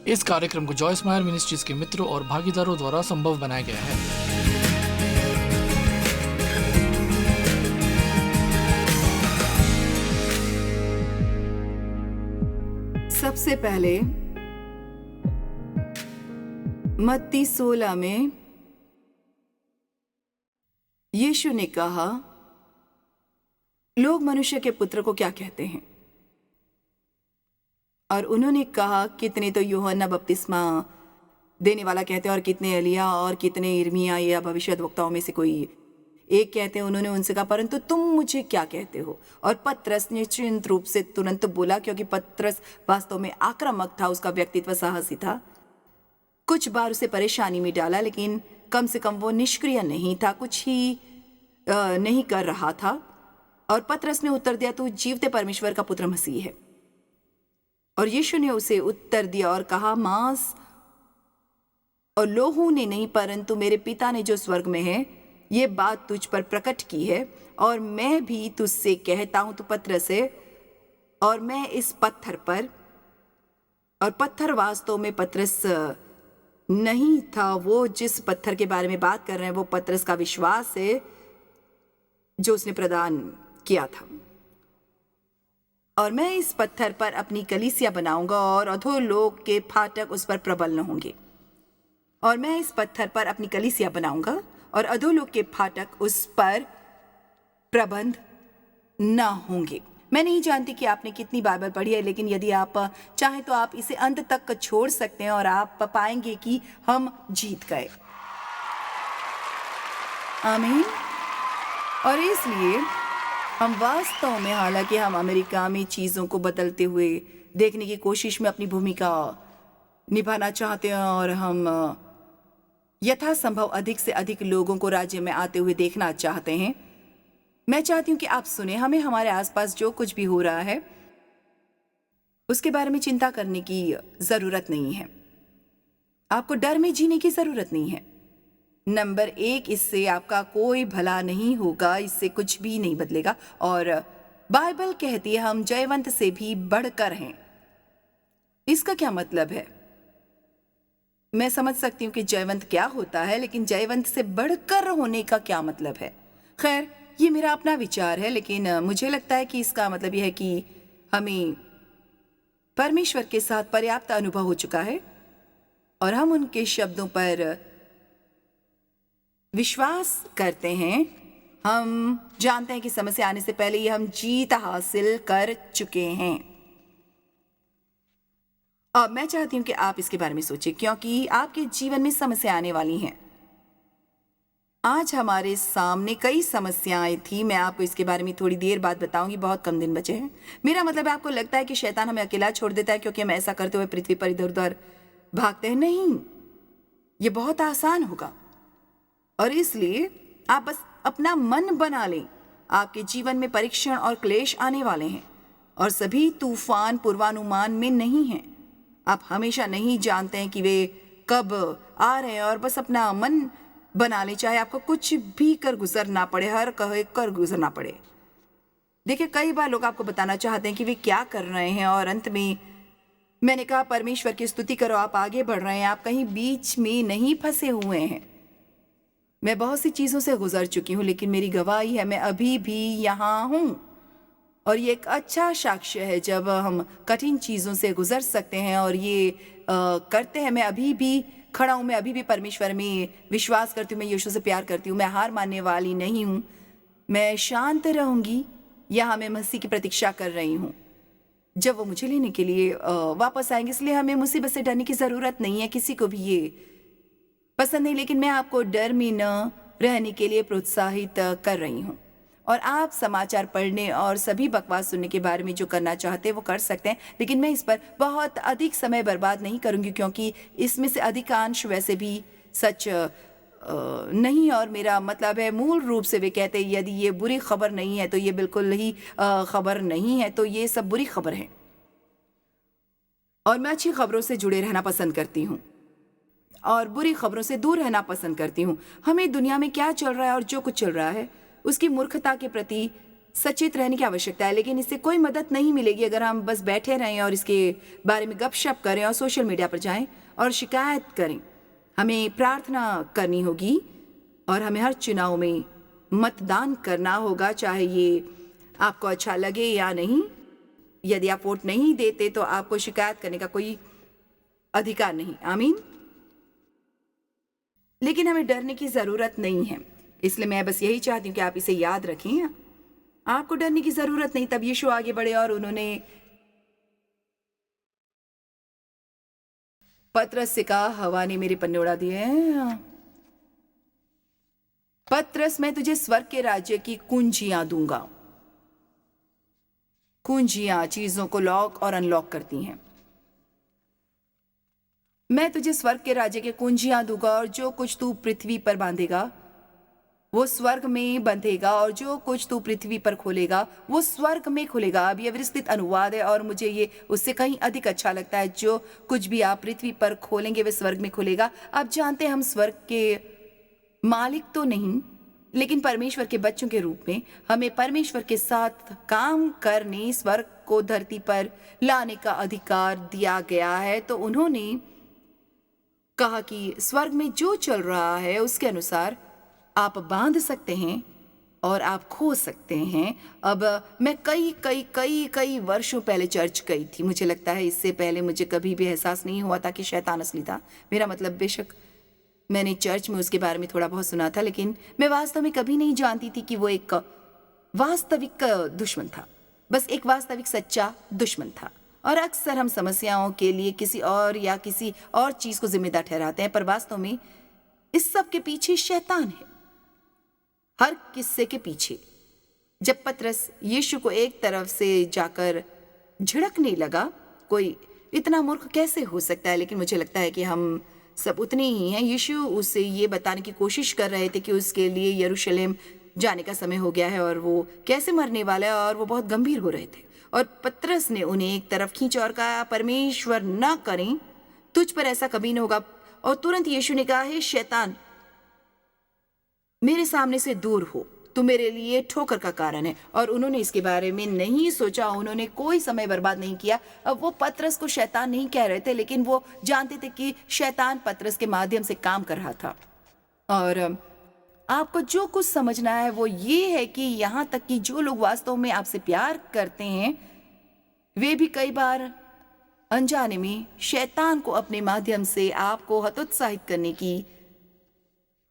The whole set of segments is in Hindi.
इस कार्यक्रम को जॉयस मायर मिनिस्ट्रीज के मित्रों और भागीदारों द्वारा संभव बनाया गया है। सबसे पहले मत्ती 16 में यीशु ने कहा, लोग मनुष्य के पुत्र को क्या कहते हैं? और उन्होंने कहा, कितने तो यूहन्ना बपतिस्मा देने वाला कहते हैं और कितने एलिया और कितने यिर्मयाह या भविष्यद्वक्ताओं में से कोई एक कहते हैं। उन्होंने उनसे कहा, परंतु तुम मुझे क्या कहते हो? और पतरस निश्चित रूप से तुरंत बोला, क्योंकि पतरस वास्तव में आक्रामक था, उसका व्यक्तित्व साहसी था। कुछ बार उसे परेशानी में डाला, लेकिन कम से कम वो निष्क्रिय नहीं था, कुछ ही नहीं कर रहा था। और पतरस ने उत्तर दिया, तू जीवते परमेश्वर का पुत्र मसीह है। और यीशु ने उसे उत्तर दिया और कहा, मांस और लोहू ने नहीं, परंतु मेरे पिता ने जो स्वर्ग में है, ये बात तुझ पर प्रकट की है। और मैं भी तुझसे कहता हूं, तू पतरस है, और मैं इस पत्थर पर, और पत्थर वास्तव में पतरस नहीं था। वो जिस पत्थर के बारे में बात कर रहे हैं वो पतरस का विश्वास है जो उसने प्रदान किया था। और मैं इस पत्थर पर अपनी कलीसिया बनाऊंगा और अधोलोक के फाटक उस पर प्रबल न होंगे। और मैं इस पत्थर पर अपनी कलीसिया बनाऊंगा और अधोलोक के फाटक उस पर प्रबंध न होंगे। मैं नहीं जानती कि आपने कितनी बाइबल पढ़ी है, लेकिन यदि आप चाहें तो आप इसे अंत तक छोड़ सकते हैं और आप पाएंगे कि हम जीत गए। आमीन। और इसलिए हम वास्तव में, हालांकि हम अमेरिका में चीज़ों को बदलते हुए देखने की कोशिश में अपनी भूमिका निभाना चाहते हैं और हम यथासंभव अधिक से अधिक लोगों को राज्य में आते हुए देखना चाहते हैं। मैं चाहती हूँ कि आप सुने, हमें हमारे आसपास जो कुछ भी हो रहा है उसके बारे में चिंता करने की ज़रूरत नहीं है। आपको डर में जीने की ज़रूरत नहीं है। नंबर 1, इससे आपका कोई भला नहीं होगा, इससे कुछ भी नहीं बदलेगा। और बाइबल कहती है हम जयवंत से भी बढ़कर हैं। इसका क्या मतलब है? मैं समझ सकती हूँ कि जयवंत क्या होता है, लेकिन जयवंत से बढ़कर होने का क्या मतलब है? खैर, ये मेरा अपना विचार है, लेकिन मुझे लगता है कि इसका मतलब यह है कि हमें परमेश्वर के साथ पर्याप्त अनुभव हो चुका है और हम उनके शब्दों पर विश्वास करते हैं। हम जानते हैं कि समस्या आने से पहले ही हम जीत हासिल कर चुके हैं। अब मैं चाहती हूं कि आप इसके बारे में सोचें, क्योंकि आपके जीवन में समस्या आने वाली हैं। आज हमारे सामने कई समस्याएं थी। मैं आपको इसके बारे में थोड़ी देर बाद बताऊंगी, बहुत कम दिन बचे हैं। मेरा मतलब है, आपको लगता है कि शैतान हमें अकेला छोड़ देता है क्योंकि हम ऐसा करते हुए पृथ्वी पर इधर उधर भागते हैं। नहीं, ये बहुत आसान होगा। और इसलिए आप बस अपना मन बना लें। आपके जीवन में परीक्षण और क्लेश आने वाले हैं और सभी तूफान पूर्वानुमान में नहीं हैं। आप हमेशा नहीं जानते हैं कि वे कब आ रहे हैं, और बस अपना मन बना लें, चाहे आपको कुछ भी कर गुजरना पड़े, हर कहे कर गुजरना पड़े। देखिए, कई बार लोग आपको बताना चाहते हैं कि वे क्या कर रहे हैं, और अंत में मैंने कहा, परमेश्वर की स्तुति करो, आप आगे बढ़ रहे हैं, आप कहीं बीच में नहीं फंसे हुए हैं। मैं बहुत सी चीज़ों से गुजर चुकी हूँ, लेकिन मेरी गवाही है, मैं अभी भी यहाँ हूँ। और ये एक अच्छा साक्ष्य है जब हम कठिन चीज़ों से गुजर सकते हैं और ये करते हैं। मैं अभी भी खड़ा हूँ, मैं अभी भी परमेश्वर में विश्वास करती हूँ, मैं यीशु से प्यार करती हूँ, मैं हार मानने वाली नहीं हूँ। मैं शांत रहूँगी, यहाँ मैं मसीह की प्रतीक्षा कर रही हूँ जब वो मुझे लेने के लिए वापस आएंगे। इसलिए हमें मुसीबत से डरने की ज़रूरत नहीं है, किसी को भी ये पसंद नहीं। लेकिन मैं आपको डर में न रहने के लिए प्रोत्साहित कर रही हूँ। और आप समाचार पढ़ने और सभी बकवास सुनने के बारे में जो करना चाहते हैं वो कर सकते हैं, लेकिन मैं इस पर बहुत अधिक समय बर्बाद नहीं करूँगी, क्योंकि इसमें से अधिकांश वैसे भी सच नहीं। और मेरा मतलब है, मूल रूप से वे कहते हैं यदि ये बुरी खबर नहीं है तो ये बिल्कुल ही खबर नहीं है, तो ये सब बुरी खबर है। और मैं अच्छी खबरों से जुड़े रहना पसंद करती हूँ और बुरी खबरों से दूर रहना पसंद करती हूँ। हमें दुनिया में क्या चल रहा है और जो कुछ चल रहा है उसकी मूर्खता के प्रति सचेत रहने की आवश्यकता है, लेकिन इससे कोई मदद नहीं मिलेगी अगर हम बस बैठे रहें और इसके बारे में गपशप करें और सोशल मीडिया पर जाएं और शिकायत करें। हमें प्रार्थना करनी होगी और हमें हर चुनाव में मतदान करना होगा, चाहे ये आपको अच्छा लगे या नहीं। यदि आप वोट नहीं देते तो आपको शिकायत करने का कोई अधिकार नहीं। आमीन। लेकिन हमें डरने की जरूरत नहीं है, इसलिए मैं बस यही चाहती हूँ कि आप इसे याद रखें। आपको डरने की जरूरत नहीं। तब यीशु आगे बढ़े और उन्होंने पतरस से कहा, हवा ने मेरे पन्ने उड़ा दिए हैं। पतरस, मैं तुझे स्वर्ग के राज्य की कुंजियां दूंगा। कुंजियां चीजों को लॉक और अनलॉक करती हैं। मैं तुझे स्वर्ग के राज्य के कुंजियां दूंगा और जो कुछ तू पृथ्वी पर बांधेगा वो स्वर्ग में बंधेगा और जो कुछ तू पृथ्वी पर खोलेगा वो स्वर्ग में खुलेगा। अब यह विस्तृत अनुवाद है और मुझे ये उससे कहीं अधिक अच्छा लगता है। जो कुछ भी आप पृथ्वी पर खोलेंगे वह स्वर्ग में खुलेगा। आप जानते हैं हम स्वर्ग के मालिक तो नहीं, लेकिन परमेश्वर के बच्चों के रूप में हमें परमेश्वर के साथ काम करने, स्वर्ग को धरती पर लाने का अधिकार दिया गया है। तो उन्होंने कहा कि स्वर्ग में जो चल रहा है उसके अनुसार आप बांध सकते हैं और आप खो सकते हैं। अब मैं कई वर्षों पहले चर्च गई थी। मुझे लगता है इससे पहले मुझे कभी भी एहसास नहीं हुआ था कि शैतान असली था। मेरा मतलब, बेशक मैंने चर्च में उसके बारे में थोड़ा बहुत सुना था, लेकिन मैं वास्तव में कभी नहीं जानती थी कि वो एक वास्तविक दुश्मन था, बस एक वास्तविक सच्चा दुश्मन था। और अक्सर हम समस्याओं के लिए किसी और या किसी और चीज को जिम्मेदार ठहराते हैं, पर वास्तव में इस सब के पीछे शैतान है, हर किस्से के पीछे। जब पतरस यीशु को एक तरफ से जाकर झिड़कने लगा, कोई इतना मूर्ख कैसे हो सकता है, लेकिन मुझे लगता है कि हम सब उतने ही हैं। यीशु उसे ये बताने की कोशिश कर रहे थे कि उसके लिए यरूशलेम जाने का समय हो गया है और वो कैसे मरने वाला है, और वो बहुत गंभीर हो रहे थे। और पतरस ने उन्हें एक तरफ खींचा और कहा, परमेश्वर न करें, तुझ पर ऐसा कभी न होगा। और तुरंत यीशु ने कहा, हे शैतान, मेरे सामने से दूर हो, तू मेरे लिए ठोकर का कारण है। और उन्होंने इसके बारे में नहीं सोचा, उन्होंने कोई समय बर्बाद नहीं किया। अब वो पतरस को शैतान नहीं कह रहे थे, लेकिन वो जानते थे कि शैतान पतरस के माध्यम से काम कर रहा था। और आपको जो कुछ समझना है वो ये है कि यहाँ तक कि जो लोग वास्तव में आपसे प्यार करते हैं, वे भी कई बार अनजाने में शैतान को अपने माध्यम से आपको हतोत्साहित करने की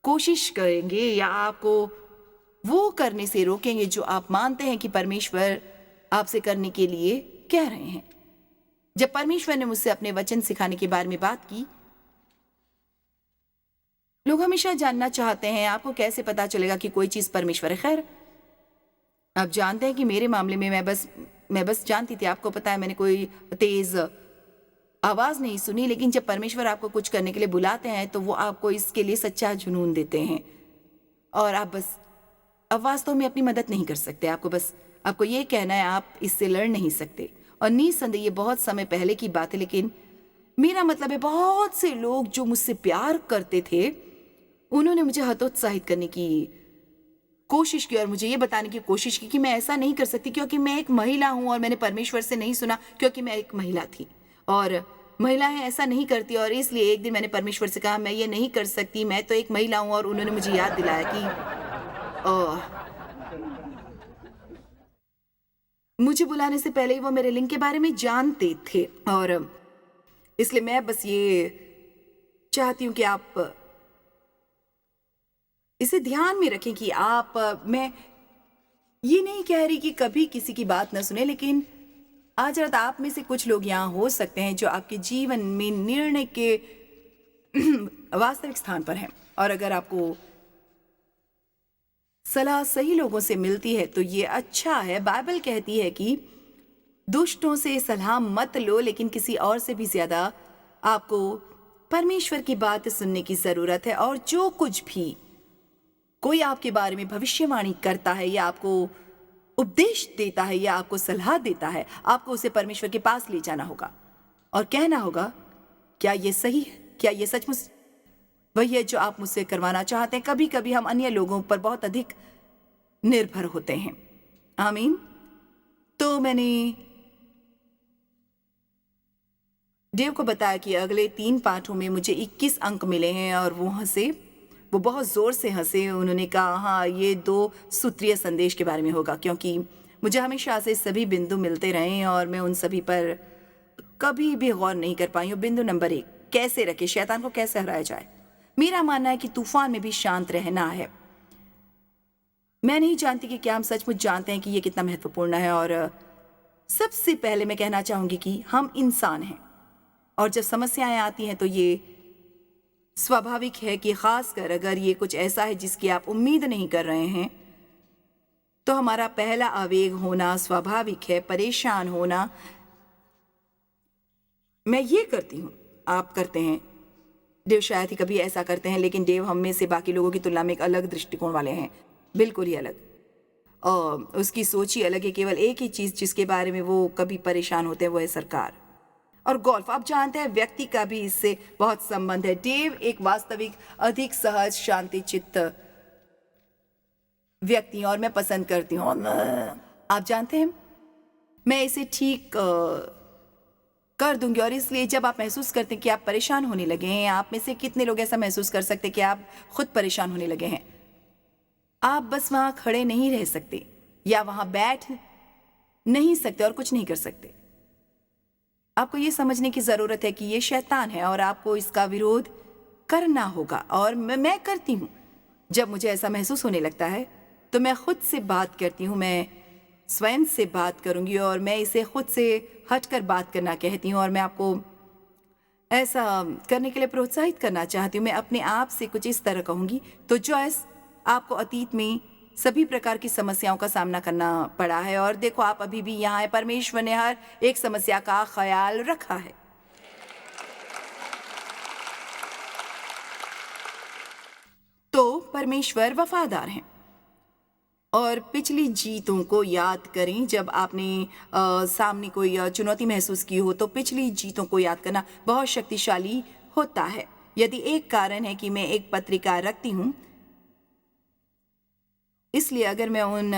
कोशिश करेंगे या आपको वो करने से रोकेंगे जो आप मानते हैं कि परमेश्वर आपसे करने के लिए कह रहे हैं। जब परमेश्वर ने मुझसे अपने वचन सिखाने के बारे में बात की, लोग हमेशा जानना चाहते हैं, आपको कैसे पता चलेगा कि कोई चीज परमेश्वर है। खैर, आप जानते हैं कि मेरे मामले में मैं बस जानती थी। आपको पता है, मैंने कोई तेज आवाज नहीं सुनी, लेकिन जब परमेश्वर आपको कुछ करने के लिए बुलाते हैं तो वो आपको इसके लिए सच्चा जुनून देते हैं और आप वास्तव में अपनी मदद नहीं कर सकते। आपको ये कहना है, आप इससे लड़ नहीं सकते। और निसंदेह ये बहुत समय पहले की बात है, लेकिन मेरा मतलब है बहुत से लोग जो मुझसे प्यार करते थे, उन्होंने मुझे हतोत्साहित करने की कोशिश की और मुझे ये बताने की कोशिश की कि मैं ऐसा नहीं कर सकती क्योंकि मैं एक महिला हूं, और मैंने परमेश्वर से नहीं सुना क्योंकि मैं एक महिला थी और महिलाएं ऐसा नहीं करती। और इसलिए एक दिन मैंने परमेश्वर से कहा, मैं ये नहीं कर सकती, मैं तो एक महिला हूं। और उन्होंने मुझे याद दिलाया कि मुझे बुलाने से पहले ही वो मेरे लिंग के बारे में जानते थे। और इसलिए मैं बस ये चाहती हूं कि आप इसे ध्यान में रखें कि मैं ये नहीं कह रही कि कभी किसी की बात न सुने, लेकिन आज रात आप में से कुछ लोग यहाँ हो सकते हैं जो आपके जीवन में निर्णय के वास्तविक स्थान पर हैं। और अगर आपको सलाह सही लोगों से मिलती है तो ये अच्छा है। बाइबल कहती है कि दुष्टों से सलाह मत लो, लेकिन किसी और से भी ज्यादा आपको परमेश्वर की बात सुनने की जरूरत है। और जो कुछ भी कोई आपके बारे में भविष्यवाणी करता है या आपको उपदेश देता है या आपको सलाह देता है, आपको उसे परमेश्वर के पास ले जाना होगा और कहना होगा, क्या ये सही है? क्या ये सचमुच वही है जो आप मुझसे करवाना चाहते हैं? कभी कभी हम अन्य लोगों पर बहुत अधिक निर्भर होते हैं। आमीन। तो मैंने देव को बताया कि अगले 3 पाठों में मुझे 21 अंक मिले हैं और वो हंसे, वो बहुत ज़ोर से हंसे। उन्होंने कहा हाँ, ये 2 सूत्रीय संदेश के बारे में होगा, क्योंकि मुझे हमेशा से सभी बिंदु मिलते रहे हैं और मैं उन सभी पर कभी भी गौर नहीं कर पाई हूँ। बिंदु नंबर 1, कैसे रखे, शैतान को कैसे हराया जाए। मेरा मानना है कि तूफान में भी शांत रहना है। मैं नहीं जानती कि क्या हम सचमुच जानते हैं कि ये कितना महत्वपूर्ण है। और सबसे पहले मैं कहना चाहूँगी कि हम इंसान हैं और जब समस्याएं आती हैं तो ये स्वाभाविक है कि खासकर अगर ये कुछ ऐसा है जिसकी आप उम्मीद नहीं कर रहे हैं, तो हमारा पहला आवेग होना स्वाभाविक है, परेशान होना। मैं ये करती हूँ, आप करते हैं, देव शायद ही कभी ऐसा करते हैं, लेकिन देव हम में से बाकी लोगों की तुलना में एक अलग दृष्टिकोण वाले हैं, बिल्कुल ही अलग। और उसकी सोच ही अलग है। केवल एक ही चीज़ जिसके बारे में वो कभी परेशान होते हैं वो है सरकार और गोल्फ। आप जानते हैं व्यक्ति का भी इससे बहुत संबंध है। देव एक वास्तविक, अधिक सहज, शांति चित्त व्यक्ति और मैं पसंद करती हूँ। आप जानते हैं, मैं इसे ठीक कर दूंगी। और इसलिए जब आप महसूस करते हैं कि आप परेशान होने लगे हैं, आप में से कितने लोग ऐसा महसूस कर सकते हैं कि आप खुद परेशान होने लगे हैं? आप बस वहाँ खड़े नहीं रह सकते या वहाँ बैठ नहीं सकते और कुछ नहीं कर सकते। आपको ये समझने की ज़रूरत है कि ये शैतान है और आपको इसका विरोध करना होगा। और मैं करती हूँ। जब मुझे ऐसा महसूस होने लगता है तो मैं खुद से बात करती हूँ, मैं स्वयं से बात करूँगी और मैं इसे खुद से हटकर बात करना कहती हूँ। और मैं आपको ऐसा करने के लिए प्रोत्साहित करना चाहती हूँ। मैं अपने आप से कुछ इस तरह कहूँगी, तो जॉयस, आपको अतीत में सभी प्रकार की समस्याओं का सामना करना पड़ा है और देखो आप अभी भी यहाँ हैं। परमेश्वर ने हर एक समस्या का ख्याल रखा है। तो परमेश्वर वफादार हैं। और पिछली जीतों को याद करें। जब आपने सामने कोई चुनौती महसूस की हो तो पिछली जीतों को याद करना बहुत शक्तिशाली होता है। यदि एक कारण है कि मैं एक पत्रिका रखती हूँ, इसलिए अगर मैं उन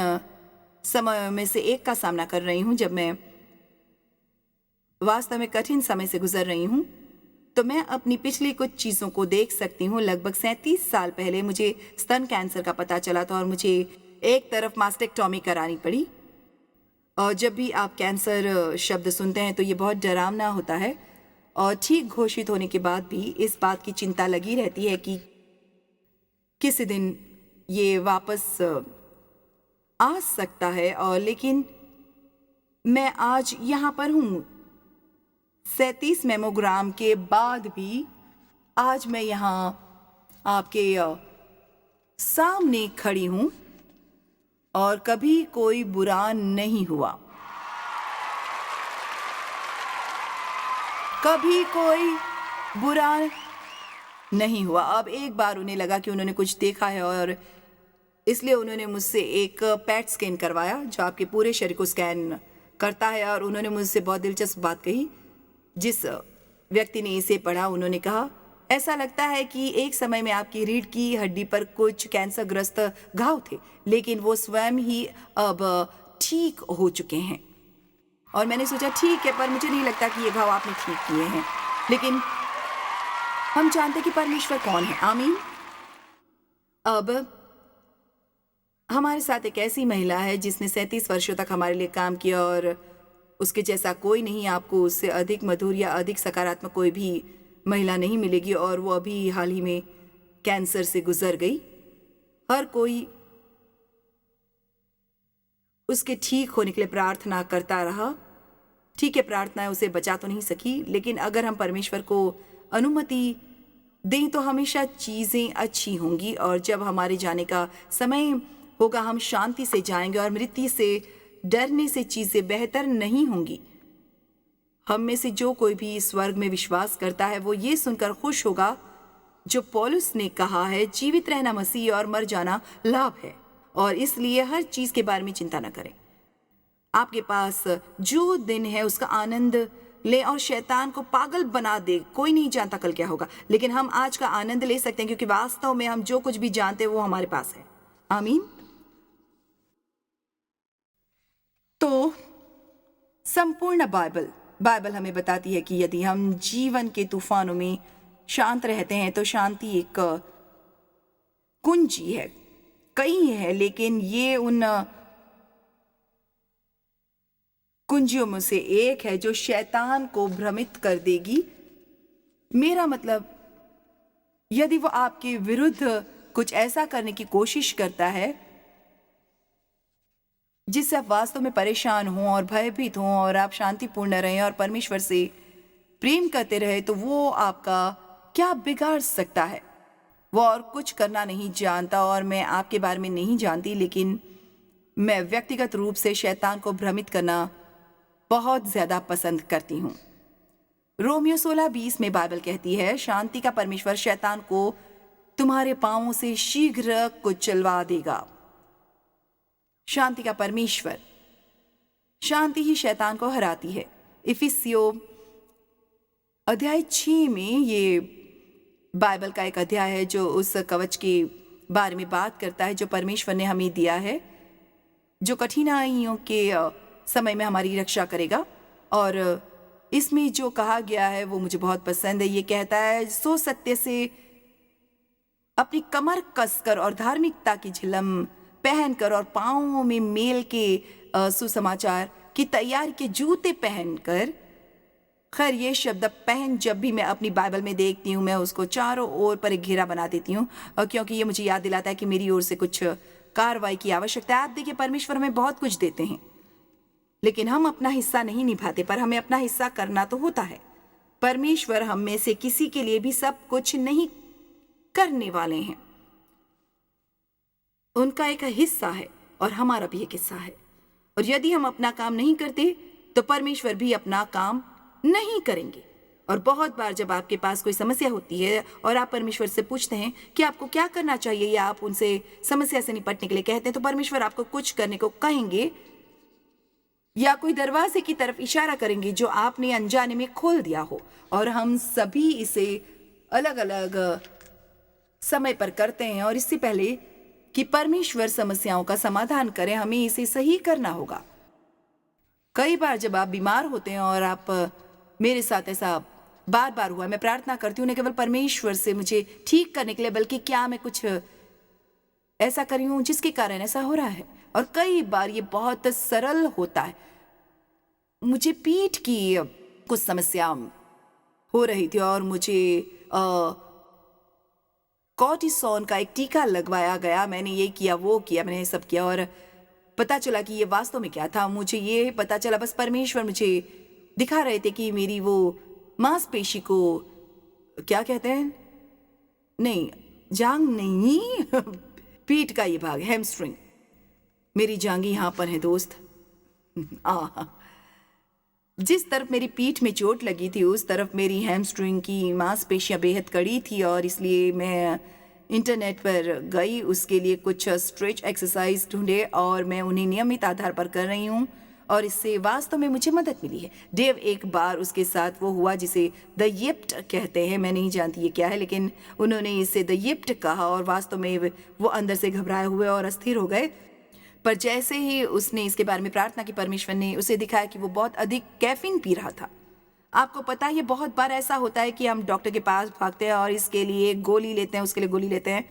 समयों में से एक का सामना कर रही हूँ जब मैं वास्तव में कठिन समय से गुजर रही हूँ, तो मैं अपनी पिछली कुछ चीज़ों को देख सकती हूँ। लगभग 37 साल पहले मुझे स्तन कैंसर का पता चला था और मुझे एक तरफ मास्टेक्टॉमी करानी पड़ी। और जब भी आप कैंसर शब्द सुनते हैं तो ये बहुत डरावना होता है और ठीक घोषित होने के बाद भी इस बात की चिंता लगी रहती है कि किसी दिन ये वापस आ सकता है। और लेकिन मैं आज यहाँ पर हूँ 37 मेमोग्राम के बाद भी। आज मैं यहाँ आपके सामने खड़ी हूँ और कभी कोई बुरा नहीं हुआ, कभी कोई बुरा नहीं हुआ। अब एक बार उन्हें लगा कि उन्होंने कुछ देखा है और इसलिए उन्होंने मुझसे एक पैट स्कैन करवाया जो आपके पूरे शरीर को स्कैन करता है। और उन्होंने मुझसे बहुत दिलचस्प बात कही। जिस व्यक्ति ने इसे पढ़ा उन्होंने कहा, ऐसा लगता है कि एक समय में आपकी रीढ़ की हड्डी पर कुछ कैंसरग्रस्त घाव थे, लेकिन वो स्वयं ही अब ठीक हो चुके हैं। और मैंने सोचा ठीक है, पर मुझे नहीं लगता कि ये घाव आपने ठीक किए हैं। लेकिन हम जानते कि परमेश्वर कौन है। आमीन। अब हमारे साथ एक ऐसी महिला है जिसने 37 वर्षों तक हमारे लिए काम किया और उसके जैसा कोई नहीं। आपको उससे अधिक मधुर या अधिक सकारात्मक कोई भी महिला नहीं मिलेगी। और वो अभी हाल ही में कैंसर से गुजर गई। हर कोई उसके ठीक होने के लिए प्रार्थना करता रहा। ठीक है, प्रार्थनाएं उसे बचा तो नहीं सकी, लेकिन अगर हम परमेश्वर को अनुमति दें तो हमेशा चीज़ें अच्छी होंगी। और जब हमारे जाने का समय होगा हम शांति से जाएंगे और मृत्यु से डरने से चीज़ें बेहतर नहीं होंगी। हम में से जो कोई भी स्वर्ग में विश्वास करता है वो ये सुनकर खुश होगा जो पौलुस ने कहा है, जीवित रहना मसीह और मर जाना लाभ है। और इसलिए हर चीज़ के बारे में चिंता न करें। आपके पास जो दिन है उसका आनंद ले और शैतान को पागल बना दे। कोई नहीं जानता कल क्या होगा, लेकिन हम आज का आनंद ले सकते हैं क्योंकि वास्तव में हम जो कुछ भी जानते हैं वो हमारे पास है। आमीन। तो संपूर्ण बाइबल हमें बताती है कि यदि हम जीवन के तूफानों में शांत रहते हैं तो शांति एक कुंजी है, कई है, लेकिन ये उन कुंजियों में से एक है जो शैतान को भ्रमित कर देगी। मेरा मतलब, यदि वो आपके विरुद्ध कुछ ऐसा करने की कोशिश करता है जिससे आप वास्तव में परेशान हों और भयभीत हों और आप शांतिपूर्ण रहें और परमेश्वर से प्रेम करते रहे, तो वो आपका क्या बिगाड़ सकता है? वो और कुछ करना नहीं जानता और मैं आपके बारे में नहीं जानती, लेकिन मैं व्यक्तिगत रूप से शैतान को भ्रमित करना बहुत ज्यादा पसंद करती हूँ। रोमियो 16:20 में बाइबल कहती है, शांति का परमेश्वर शैतान को तुम्हारे पांवों से शीघ्र कुचलवा देगा। शांति का परमेश्वर, शांति ही शैतान को हराती है। इफिसियो अध्याय 6 में ये बाइबल का एक अध्याय है जो उस कवच के बारे में बात करता है जो परमेश्वर ने हमें दिया है, जो कठिनाइयों के समय में हमारी रक्षा करेगा। और इसमें जो कहा गया है वो मुझे बहुत पसंद है। ये कहता है, सो सत्य से अपनी कमर कसकर और धार्मिकता की झिलम पहनकर और पांवों में मेल के सुसमाचार की तैयारी के जूते पहनकर। खैर, ये शब्द पहन जब भी मैं अपनी बाइबल में देखती हूँ, मैं उसको चारों ओर पर एक घेरा बना देती हूँ, क्योंकि ये मुझे याद दिलाता है कि मेरी ओर से कुछ कार्रवाई की आवश्यकता है। आप देखिए, परमेश्वर हमें बहुत कुछ देते हैं, लेकिन हम अपना हिस्सा नहीं निभाते, पर हमें अपना हिस्सा करना तो होता है। परमेश्वर हम में से किसी के लिए भी सब कुछ नहीं करने वाले हैं। उनका एक हिस्सा है और हमारा भी एक हिस्सा है, और यदि हम अपना काम नहीं करते तो परमेश्वर भी अपना काम नहीं करेंगे। और बहुत बार जब आपके पास कोई समस्या होती है और आप परमेश्वर से पूछते हैं कि आपको क्या करना चाहिए, या आप उनसे समस्या से निपटने के लिए कहते हैं, तो परमेश्वर आपको कुछ करने को कहेंगे या कोई दरवाजे की तरफ इशारा करेंगे जो आपने अनजाने में खोल दिया हो। और हम सभी इसे अलग अलग समय पर करते हैं, और इससे पहले कि परमेश्वर समस्याओं का समाधान करें, हमें इसे सही करना होगा। कई बार जब आप बीमार होते हैं, और आप, मेरे साथ ऐसा बार बार हुआ, मैं प्रार्थना करती हूँ न केवल परमेश्वर से मुझे ठीक करने के लिए, बल्कि क्या मैं कुछ ऐसा करी हूँ जिसके कारण ऐसा हो रहा है। और कई बार ये बहुत सरल होता है। मुझे पीठ की कुछ समस्या हो रही थी और मुझे कॉर्टिसोन का एक टीका लगवाया गया। मैंने ये किया, वो किया, मैंने सब किया, और पता चला कि ये वास्तव में क्या था। मुझे ये पता चला, बस परमेश्वर मुझे दिखा रहे थे कि मेरी वो मांसपेशी को क्या कहते हैं, नहीं, जांग नहीं पीठ का ये भाग, हैमस्ट्रिंग, मेरी जांगी यहाँ पर है दोस्त। जिस तरफ मेरी पीठ में चोट लगी थी उस तरफ मेरी हैमस्ट्रिंग की मांसपेशियां बेहद कड़ी थी, और इसलिए मैं इंटरनेट पर गई, उसके लिए कुछ स्ट्रेच एक्सरसाइज ढूंढे और मैं उन्हें नियमित आधार पर कर रही हूँ, और इससे वास्तव में मुझे मदद मिली है। डेव, एक बार उसके साथ वो हुआ जिसे द यिप्ट कहते हैं, मैं नहीं जानती ये क्या है, लेकिन उन्होंने इसे द यिप्ट कहा, और वास्तव में वो अंदर से घबराए हुए और अस्थिर हो गए। पर जैसे ही उसने इसके बारे में प्रार्थना की, परमेश्वर ने उसे दिखाया कि वो बहुत अधिक कैफीन पी रहा था। आपको पता है, ये बहुत बार ऐसा होता है कि हम डॉक्टर के पास भागते हैं और इसके लिए गोली लेते हैं, उसके लिए गोली लेते हैं,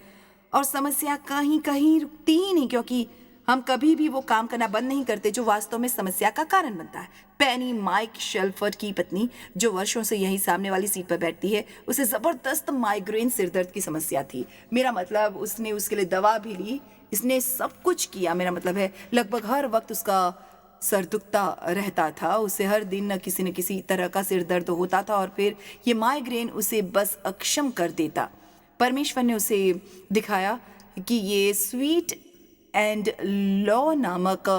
और समस्या कहीं कहीं रुकती ही नहीं, क्योंकि हम कभी भी वो काम करना बंद नहीं करते जो वास्तव में समस्या का कारण बनता है। पेनी, माइक शेल्फर्ड की पत्नी, जो वर्षों से यही सामने वाली सीट पर बैठती है, उसे जबरदस्त माइग्रेन, सिरदर्द की समस्या थी। मेरा मतलब, उसने उसके लिए दवा भी ली, इसने सब कुछ किया। मेरा मतलब है, लगभग हर वक्त उसका सर दुखता रहता था, उसे हर दिन न किसी तरह का सिर दर्द होता था, और फिर ये माइग्रेन उसे बस अक्षम कर देता। परमेश्वर ने उसे दिखाया कि ये स्वीट एंड लो नामक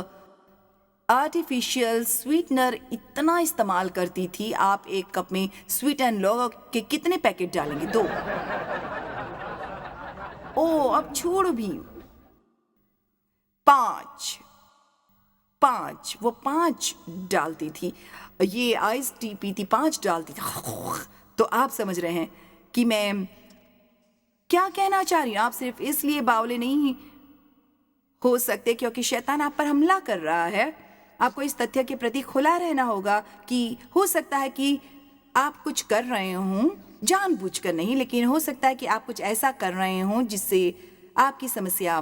आर्टिफिशियल स्वीटनर इतना इस्तेमाल करती थी। आप एक कप में स्वीट एंड लो के कितने पैकेट डालेंगे? 2। ओ, अब छोड़ भी, 5 वो 5 डालती थी। ये आइस टी पीती, 5 डालती थी। तो आप समझ रहे हैं कि मैं क्या कहना चाह रही हूँ। आप सिर्फ इसलिए बावले नहीं हो सकते क्योंकि शैतान आप पर हमला कर रहा है। आपको इस तथ्य के प्रति खुला रहना होगा कि हो सकता है कि आप कुछ कर रहे हों, जानबूझकर नहीं, लेकिन हो सकता है कि आप कुछ ऐसा कर रहे हों जिससे आपकी समस्या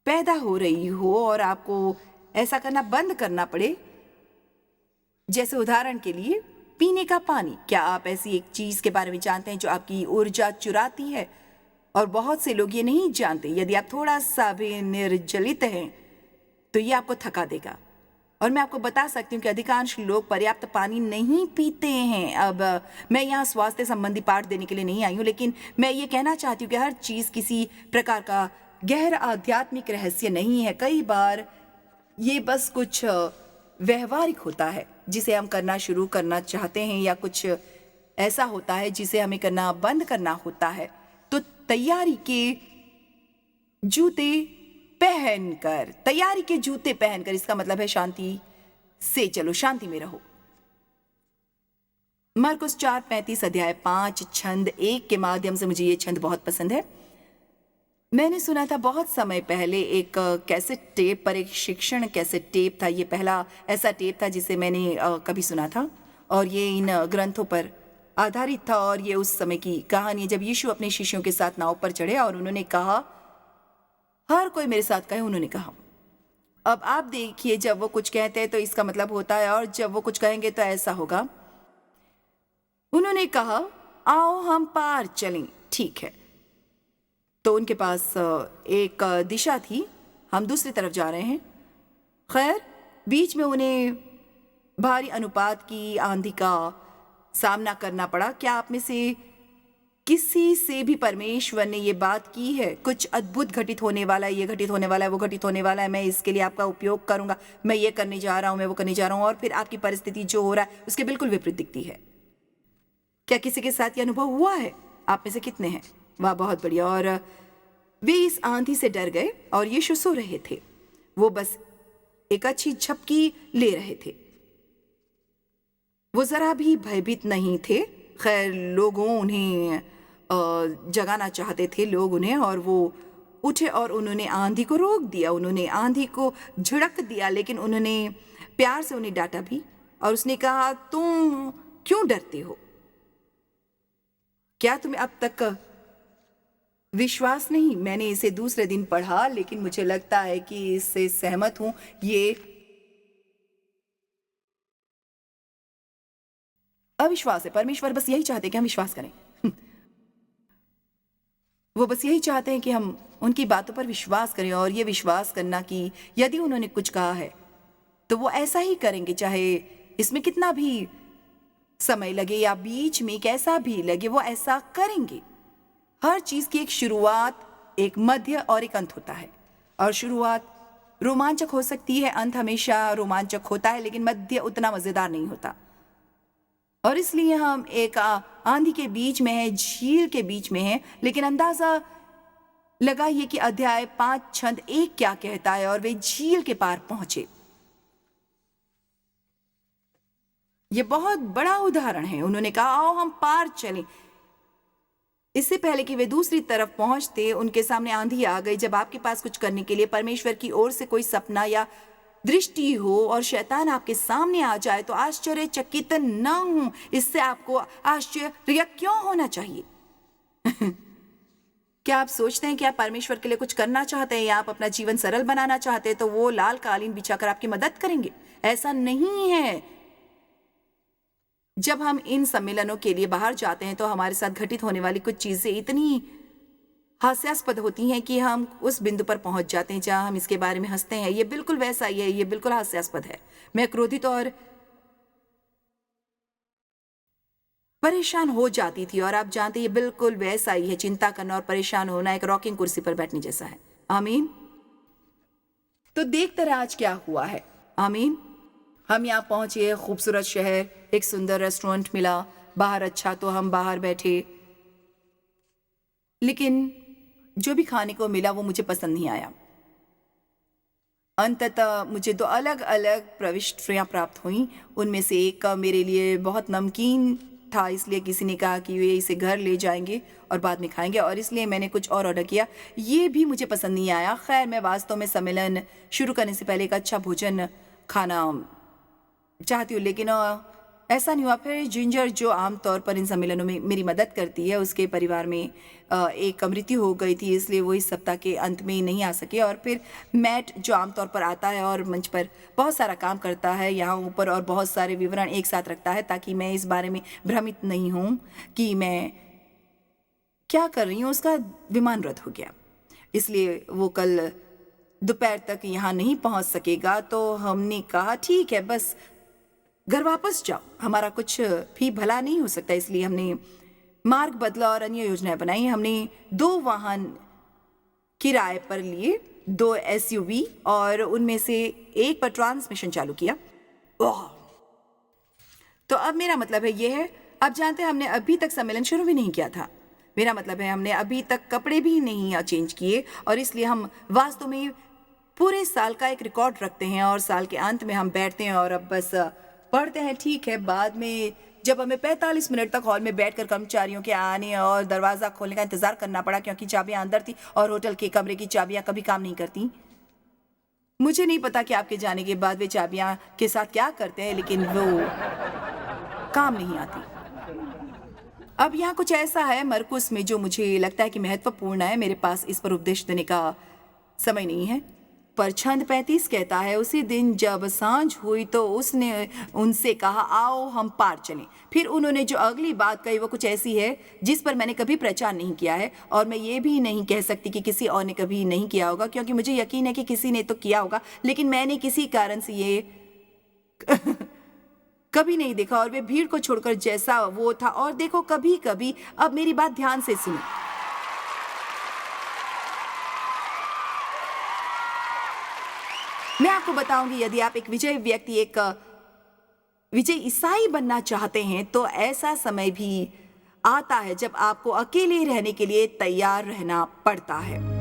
पैदा हो रही हो और आपको ऐसा करना बंद करना पड़े। जैसे उदाहरण के लिए पीने का पानी। क्या आप ऐसी एक चीज के बारे में जानते हैं जो आपकी ऊर्जा चुराती है? और बहुत से लोग ये नहीं जानते। यदि आप थोड़ा सा भी निर्जलित हैं तो ये आपको थका देगा। और मैं आपको बता सकती हूँ कि अधिकांश लोग पर्याप्त पानी नहीं पीते हैं। अब मैं यहाँ स्वास्थ्य संबंधी पाठ देने के लिए नहीं आई हूँ, लेकिन मैं ये कहना चाहती हूँ कि हर चीज़ किसी प्रकार का गहरा आध्यात्मिक रहस्य नहीं है। कई बार ये बस कुछ व्यवहारिक होता है जिसे हम करना शुरू करना चाहते हैं, या कुछ ऐसा होता है जिसे हमें करना बंद करना होता है। तो तैयारी के जूते पहनकर, इसका मतलब है शांति से चलो, शांति में रहो। मरकुस 4:35 अध्याय 5 छंद 1 के माध्यम से मुझे ये छंद बहुत पसंद है। मैंने सुना था बहुत समय पहले एक कैसेट टेप पर, एक शिक्षण कैसेट टेप था। ये पहला ऐसा टेप था जिसे मैंने कभी सुना था, और ये इन ग्रंथों पर आधारित था। और ये उस समय की कहानी है जब यीशु अपने शिष्यों के साथ नाव पर चढ़े और उन्होंने कहा, हर कोई मेरे साथ कहे, उन्होंने कहा। अब आप देखिए, जब वो कुछ कहते हैं तो इसका मतलब होता है, और जब वो कुछ कहेंगे तो ऐसा होगा। उन्होंने कहा, आओ हम पार चलें। ठीक है, तो उनके पास एक दिशा थी, हम दूसरी तरफ जा रहे हैं। खैर, बीच में उन्हें भारी अनुपात की आंधी का सामना करना पड़ा। क्या आप में से किसी से भी परमेश्वर ने ये बात की है, कुछ अद्भुत घटित होने वाला है, ये घटित होने वाला है, वो घटित होने वाला है, मैं इसके लिए आपका उपयोग करूंगा, मैं ये करने जा रहा हूं, मैं वो करने जा रहा हूं, और फिर आपकी परिस्थिति जो हो रहा है उसके बिल्कुल विपरीत दिखती है? क्या किसी के साथ ये अनुभव हुआ है? आप में से कितने हैं? वाह, बहुत बढ़िया। और वे इस आंधी से डर गए और यीशु सो रहे थे। वो बस एक अच्छी झपकी ले रहे थे, वो जरा भी भयभीत नहीं थे। खैर, लोगों उन्हें जगाना चाहते थे, लोग उन्हें, और वो उठे और उन्होंने आंधी को रोक दिया, उन्होंने आंधी को झड़क दिया, लेकिन उन्होंने प्यार से उन्हें डांटा भी। और उसने कहा, तुम क्यों डरते हो? क्या तुम्हें अब तक विश्वास नहीं? मैंने इसे दूसरे दिन पढ़ा, लेकिन मुझे लगता है कि इससे सहमत हूं। ये अविश्वास है। परमेश्वर बस यही चाहते हैं कि हम विश्वास करें। वो बस यही चाहते हैं कि हम उनकी बातों पर विश्वास करें, और ये विश्वास करना कि यदि उन्होंने कुछ कहा है तो वो ऐसा ही करेंगे, चाहे इसमें कितना भी समय लगे या बीच में कैसा भी लगे, वो ऐसा करेंगे। हर चीज की एक शुरुआत, एक मध्य और एक अंत होता है, और शुरुआत रोमांचक हो सकती है, अंत हमेशा रोमांचक होता है, लेकिन मध्य उतना मजेदार नहीं होता। और इसलिए हम एक आंधी के बीच में है, झील के बीच में है, लेकिन अंदाजा लगाइए कि अध्याय 5 छंद 1 क्या कहता है। और वे झील के पार पहुंचे। ये बहुत बड़ा उदाहरण है। उन्होंने कहा, आओ हम पार चलें। इससे पहले कि वे दूसरी तरफ पहुंचते, उनके सामने आंधी आ गई। जब आपके पास कुछ करने के लिए परमेश्वर की ओर से कोई सपना या दृष्टि हो और शैतान आपके सामने आ जाए, तो आश्चर्यचकित न हो। इससे आपको आश्चर्य क्यों होना चाहिए? क्या आप सोचते हैं कि आप परमेश्वर के लिए कुछ करना चाहते हैं, या आप अपना जीवन सरल बनाना चाहते हैं तो वो लाल कालीन बिछाकर आपकी मदद करेंगे? ऐसा नहीं है। जब हम इन सम्मेलनों के लिए बाहर जाते हैं तो हमारे साथ घटित होने वाली कुछ चीजें इतनी हास्यास्पद होती हैं कि हम उस बिंदु पर पहुंच जाते हैं जहां हम इसके बारे में हंसते हैं। ये बिल्कुल वैसा ही है, ये बिल्कुल हास्यास्पद है। मैं क्रोधित और परेशान हो जाती थी, और आप जानते हैं ये बिल्कुल वैसा ही है। चिंता करना और परेशान होना एक रॉकिंग कुर्सी पर बैठने जैसा है। आमीन। तो देखते रहे आज क्या हुआ है। आमीन। हम यहाँ पहुंचे, खूबसूरत शहर, एक सुंदर रेस्टोरेंट मिला, बाहर अच्छा, तो हम बाहर बैठे, लेकिन जो भी खाने को मिला वो मुझे पसंद नहीं आया। अंततः मुझे 2 अलग अलग प्रविष्टियाँ प्राप्त हुईं। उनमें से एक मेरे लिए बहुत नमकीन था, इसलिए किसी ने कहा कि वे इसे घर ले जाएंगे और बाद में खाएंगे, और इसलिए मैंने कुछ और ऑर्डर किया। ये भी मुझे पसंद नहीं आया। खैर, मैं वास्तव में सम्मेलन शुरू करने से पहले एक अच्छा भोजन खाना चाहती हूँ, लेकिन ऐसा नहीं हुआ। फिर जिंजर, जो आमतौर पर इन सम्मेलनों में मेरी मदद करती है, उसके परिवार में एक मृत्यु हो गई थी, इसलिए वो इस सप्ताह के अंत में नहीं आ सके। और फिर मैट, जो आमतौर पर आता है और मंच पर बहुत सारा काम करता है यहाँ ऊपर और बहुत सारे विवरण एक साथ रखता है, ताकि मैं इस बारे में भ्रमित नहीं हूँ कि मैं क्या कर रही हूँ, उसका विमान रद्द हो गया, इसलिए वो कल दोपहर तक यहाँ नहीं पहुँच सकेगा। तो हमने कहा ठीक है, बस घर वापस जाओ, हमारा कुछ भी भला नहीं हो सकता। इसलिए हमने मार्ग बदला और अन्य योजनाएं बनाई। हमने 2 वाहन किराए पर लिए, 2 SUV, और उनमें से एक पर ट्रांसमिशन चालू किया। ओह! तो अब मेरा मतलब है ये है, आप जानते हैं हमने अभी तक सम्मेलन शुरू भी नहीं किया था। मेरा मतलब है हमने अभी तक कपड़े भी नहीं चेंज किए, और इसलिए हम वास्तव में पूरे साल का एक रिकॉर्ड रखते हैं, और साल के अंत में हम बैठते हैं और अब बस पढ़ते हैं। ठीक है, बाद में जब हमें 45 मिनट तक हॉल में बैठकर कर्मचारियों के आने और दरवाज़ा खोलने का इंतज़ार करना पड़ा, क्योंकि चाबियां अंदर थी और होटल के कमरे की चाबियां कभी काम नहीं करती। मुझे नहीं पता कि आपके जाने के बाद वे चाबियां के साथ क्या करते हैं, लेकिन वो काम नहीं आती। अब यहाँ कुछ ऐसा है मरकुस में जो मुझे लगता है कि महत्वपूर्ण है। मेरे पास इस पर उपदेश देने का समय नहीं है, पर छंद 35 कहता है, उसी दिन जब सांझ हुई तो उसने उनसे कहा, आओ हम पार चलें। फिर उन्होंने जो अगली बात कही वो कुछ ऐसी है जिस पर मैंने कभी प्रचार नहीं किया है, और मैं ये भी नहीं कह सकती कि किसी और ने कभी नहीं किया होगा, क्योंकि मुझे यकीन है कि किसी ने तो किया होगा, लेकिन मैंने किसी कारण से ये कभी नहीं देखा, और वे भीड़ को छोड़कर जैसा वो था। और देखो, कभी कभी, अब मेरी बात ध्यान से सुनो, मैं आपको बताऊंगी, यदि आप एक विजयी व्यक्ति, एक विजयी ईसाई बनना चाहते हैं, तो ऐसा समय भी आता है जब आपको अकेले रहने के लिए तैयार रहना पड़ता है।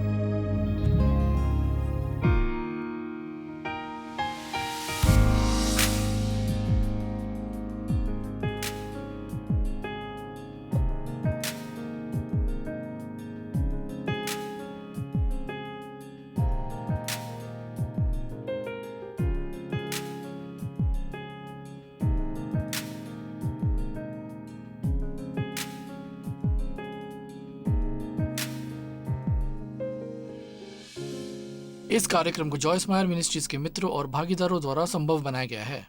इस कार्यक्रम को जॉयस मायर मिनिस्ट्रीज के मित्रों और भागीदारों द्वारा संभव बनाया गया है।